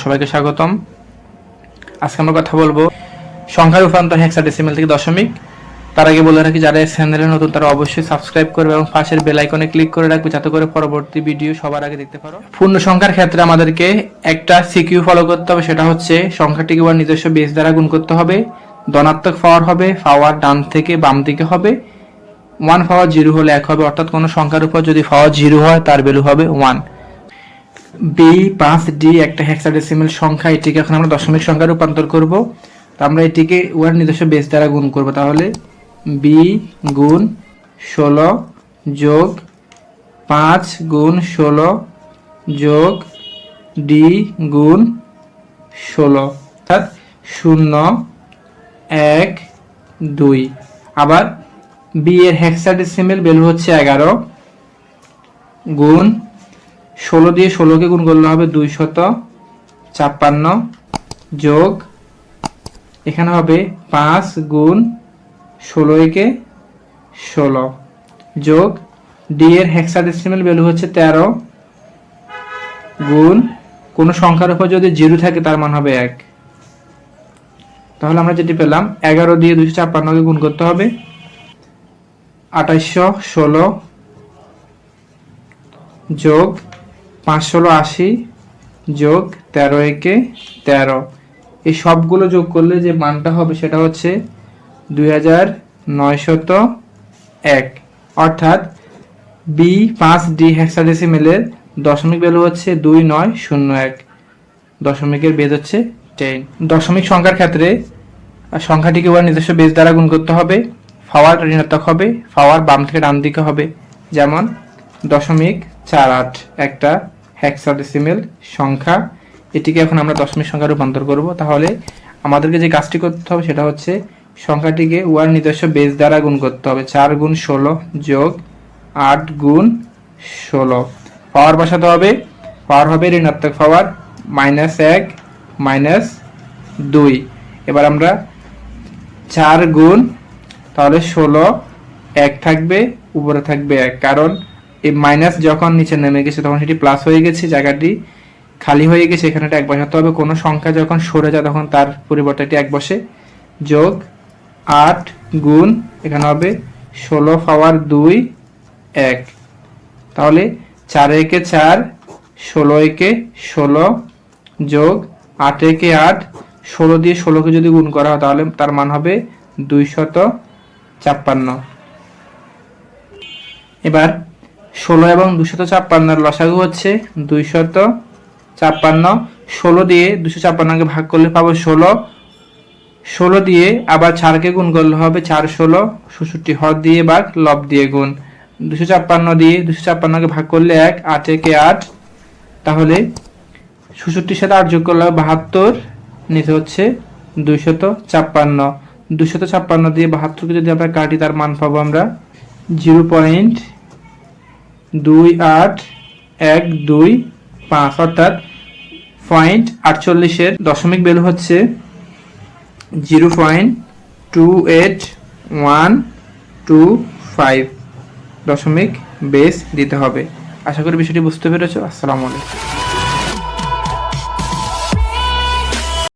সবাইকে স্বাগতম। আজকে আমরা কথা বলবো সংখ্যা রূপান্তর হেক্সাডেসিমেল থেকে দশমিক। তার আগে বলে রাখি, যারা এই চ্যানেলে নতুন তারা অবশ্যই সাবস্ক্রাইব করবে এবং পাশের বেল আইকনে ক্লিক করে রাখবে যাতে করে পরবর্তী ভিডিও সবার আগে দেখতে পারো। পূর্ণ সংখ্যার ক্ষেত্রে আমাদেরকে একটা সিকিউ ফলো করতে হবে, সেটা হচ্ছে সংখ্যাটিকে ওর নিজস্ব বেস দ্বারা গুণ করতে হবে। ধনাত্মক পাওয়ার হবে, পাওয়ার ডান থেকে বাম দিকে হবে। 1 পাওয়ার 0 হলে 1 হবে, অর্থাৎ কোনো সংখ্যার উপর যদি পাওয়ার 0 হয় তার ভ্যালু হবে 1। B5D একটা হেক্সাডেসিমেল সংখ্যা, এটিকে এখন আমরা দশমিক সংখ্যা রূপান্তর করব। তো আমরা এটিকে ওর নিজস্ব বেস দ্বারা গুণ করব। তাহলে B গুণ 16 যোগ 5 গুণ 16 যোগ D গুণ 16, অর্থাৎ 0 1 2। আবার B এর হেক্সাডেসিমেল ভ্যালু হচ্ছে 11 গুণ 16 দিয়ে 16কে গুণ করলে হবে 256 যোগ এখানে হবে 5 গুণ 16 কে 16 যোগ D এর হেক্সাডেসিমেল ভ্যালু হচ্ছে 13 গুণ কোনো সংখ্যার উপর যদি 0 থাকে তার মান হবে 1। তাহলে আমরা যেটি পেলাম 11 দিয়ে 256কে গুণ করতে হবে 2816 যোগ 5 16 80 যোগ 13 একে 13। এই সবগুলো যোগ করলে যে মানটা হবে সেটা হচ্ছে 2901। অর্থাৎ B5D হেক্সাডেসিমেলের দশমিক ভ্যালু হচ্ছে 2901। দশমিকের বেস হচ্ছে 10। দশমিক সংখ্যার ক্ষেত্রে সংখ্যাটিকে ওর নিজস্ব বেস দ্বারা গুণ করতে হবে। পাওয়ার ঋণাত্মক হবে, পাওয়ার বাম থেকে ডান দিকে হবে। যেমন 0.48 একটা হেক্সাডেসিমেল সংখ্যা, এটিকে এখন আমরা দশমিক সংখ্যা রূপান্তর করব। তাহলে আমাদেরকে যে কাজটি করতে হবে সেটা হচ্ছে সংখ্যাটিকে ওর নিজস্ব বেস দ্বারা গুণ করতে হবে। 4 গুণ 16 যোগ 8 গুণ 16। পাওয়ার বসাতে হবে, পাওয়ার হবে ঋণাত্মক পাওয়ার -1 -2। এবার আমরা 4 গুণ, তাহলে 16 1 থাকবে, উপরে থাকবে 1, কারণ এই মাইনাস যখন নিচে নেমে গেছে তখন সেটি প্লাস হয়ে গেছে, জায়গাটি খালি হয়ে গেছে, এখানে 1 বসাতে হবে। কোনো সংখ্যা যখন সরে যায় তখন তার পরিবর্তে 1 বসে। যোগ 8 গুণ এখানে হবে 16 পাওয়ার 2 1। তাহলে 4 একে 4 16 একে 16 যোগ 8 একে 8, 16 দিয়ে 16কে যদি গুণ করা হয় তাহলে তার মান হবে 256। এবার 16 এবং 256 লসাগু হচ্ছে 256। 16 দিয়ে 256কে ভাগ করলে পাবো 16। 16 দিয়ে আবার 4কে গুণ করলে হবে 4 16, 66 হর দিয়ে ভাগ, লব দিয়ে গুণ। 256 দিয়ে 256কে ভাগ করলে 1, 8 একে 8। তাহলে 66 সাথে 8 যোগ করলে 72, নিচে হচ্ছে 256। 256 দিয়ে 72কে যদি আমরা কাটি তার মান পাবো আমরা 0.28125, অর্থাৎ 0.48 এর দশমিক ভ্যালু হচ্ছে 0.28125 দশমিক বেস দিতে হবে। আশা করি বিষয়টি বুঝতে পেরেছো। আসসালামু আলাইকুম।